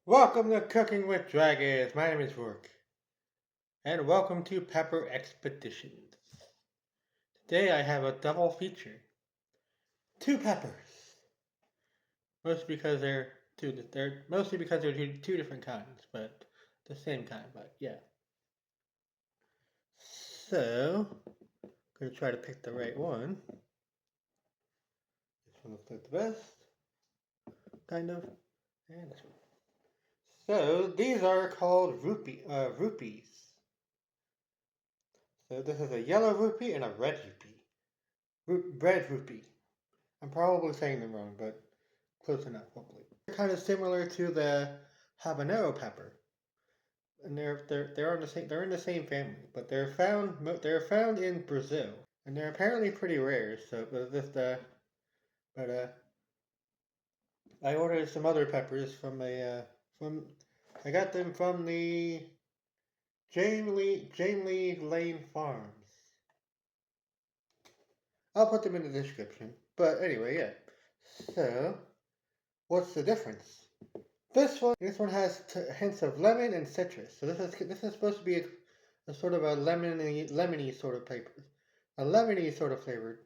Welcome to Cooking with Dragons. My name is Rourke, and welcome to Pepper Expeditions. Today I have a double feature: two peppers. Mostly because they're mostly because they're two different kinds, but the same kind. But yeah. So I'm gonna try to pick the right one. This one looks like the best, kind of, and this one. So these are called rupees. So this is a yellow rupee and a red rupee. Red rupee. I'm probably saying them wrong, but close enough, hopefully. They're kind of similar to the habanero pepper, and they're on the same they're in the same family, but they're found in Brazil, and they're apparently pretty rare. So, but I ordered some other peppers from I got them from the Jane Lee Lane Farms. I'll put them in the description. But anyway, yeah. So, what's the difference? This one has hints of lemon and citrus. So this is supposed to be a sort of a lemony sort of paper, a lemony sort of flavored.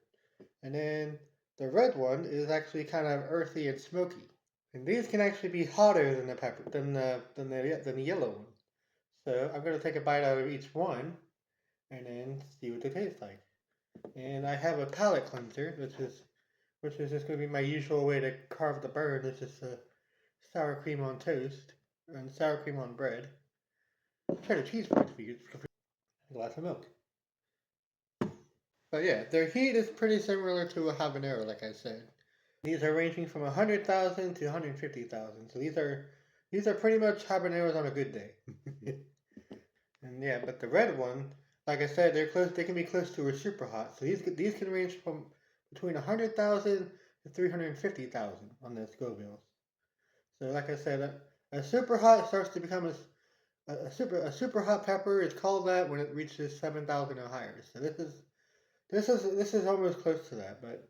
And then the red one is actually kind of earthy and smoky. And these can actually be hotter than the pepper than the yellow one. So I'm gonna take a bite out of each one and then see what they taste like. And I have a palate cleanser, which is just gonna be my usual way to carve the bird. It's just sour cream on toast and sour cream on bread. Cheddar cheese bites for you. A glass of milk. But yeah, their heat is pretty similar to a habanero, like I said. These are ranging from 100,000 to 150,000. So these are pretty much habaneros on a good day. And yeah, but the red one, like I said, they're close. They can be close to a super hot. So these can range from between 100,000 to 350,000 on the Scovilles. So like I said, a super hot starts to become a super hot pepper is called that when it reaches 7,000 or higher. So this is almost close to that, but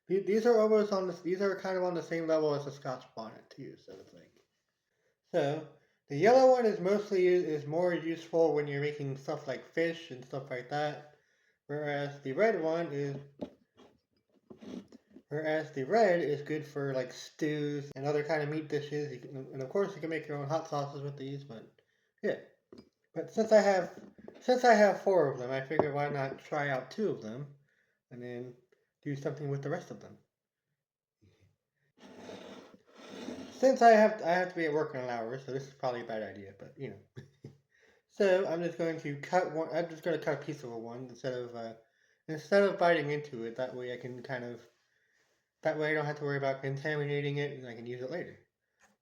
these are almost on these are kind of on the same level as a Scotch bonnet too, so to think. So the yellow one is more useful when you're making stuff like fish and stuff like that, whereas the red one is whereas the red is good for like stews and other kind of meat dishes. And of course you can make your own hot sauces with these, but yeah. But since I have four of them, I figured why not try out two of them and then do something with the rest of them. Since I have to be at work in an hour, so this is probably a bad idea, but you know. So I'm just going to cut one. I'm just going to cut a piece of one instead of biting into it. That way I don't have to worry about contaminating it, and I can use it later.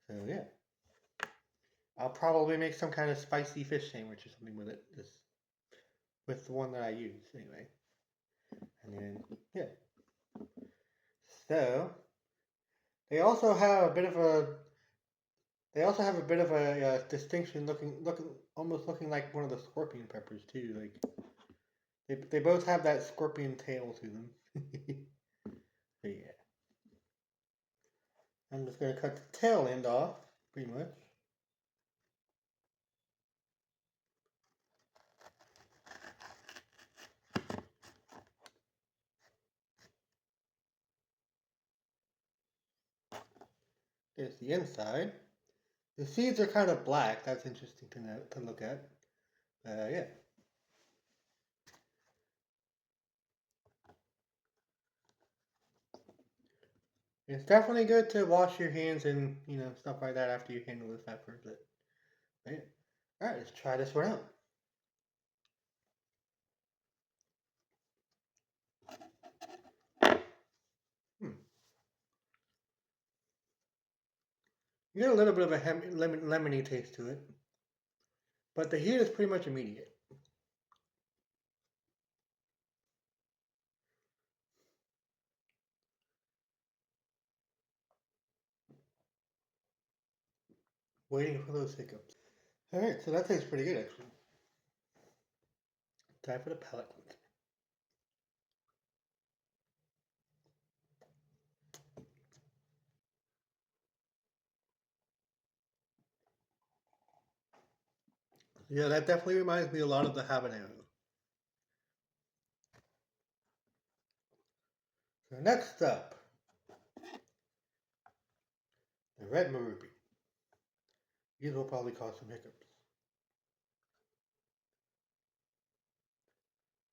So yeah, I'll probably make some kind of spicy fish sandwich or something with it. Just with the one that I use anyway. And then yeah. So they also have a bit of a distinction looking almost looking like one of the scorpion peppers too. Like they both have that scorpion tail to them. So yeah, I'm just gonna cut the tail end off pretty much. There's the inside. The seeds are kind of black. That's interesting to look at. Yeah. It's definitely good to wash your hands and stuff like that after you handle this pepper. But yeah. All right, let's try this one out. Hmm. You get a little bit of a lemony taste to it, but the heat is pretty much immediate. Waiting for those hiccups. All right, so that tastes pretty good actually. Time for the palate cleanser. Yeah, that definitely reminds me a lot of the habanero. So next up, the red Murupi. These will probably cause some hiccups.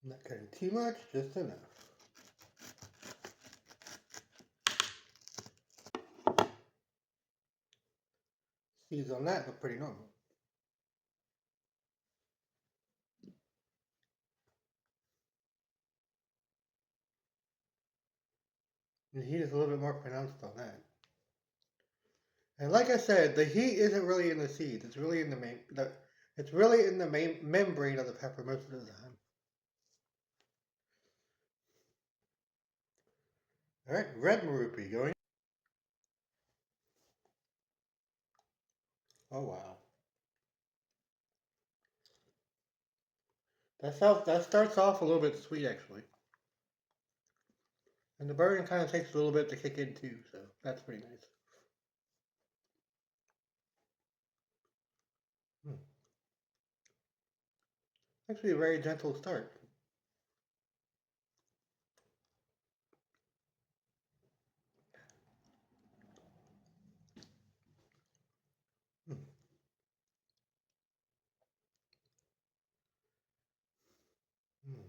Not cutting too much, just enough. Seeds on that look pretty normal. The heat is a little bit more pronounced on that. And like I said, the heat isn't really in the seeds. It's really in the it's really in the main membrane of the pepper most of the time. All right, red Murupi going. Oh wow, that starts off a little bit sweet actually, and the burn kind of takes a little bit to kick in too, so that's pretty nice. Hmm. Actually, a very gentle start. Hmm. Hmm.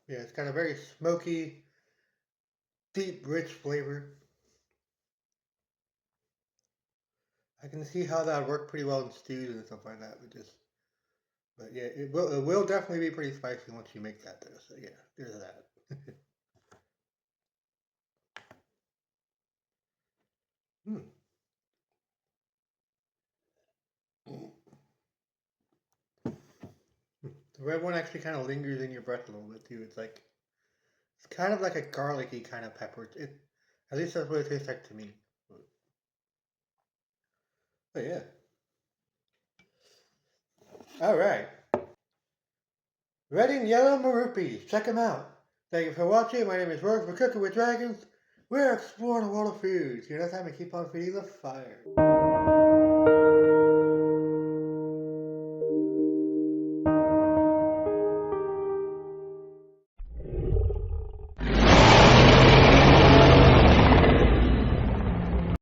Yeah, it's got a very smoky, deep, rich flavor. I can see how that would work pretty well in stews and stuff like that. But yeah, it will definitely be pretty spicy once you make that though. So yeah, there's that. Hmm. The red one actually kind of lingers in your breath a little bit too. It's kind of like a garlicky kind of pepper. At least that's what it tastes like to me. But yeah. All right. Red and yellow Marupis. Check them out. Thank you for watching. My name is Rogue. We're cooking with dragons. We're exploring a world of foods. You know, time to keep on feeding the fire.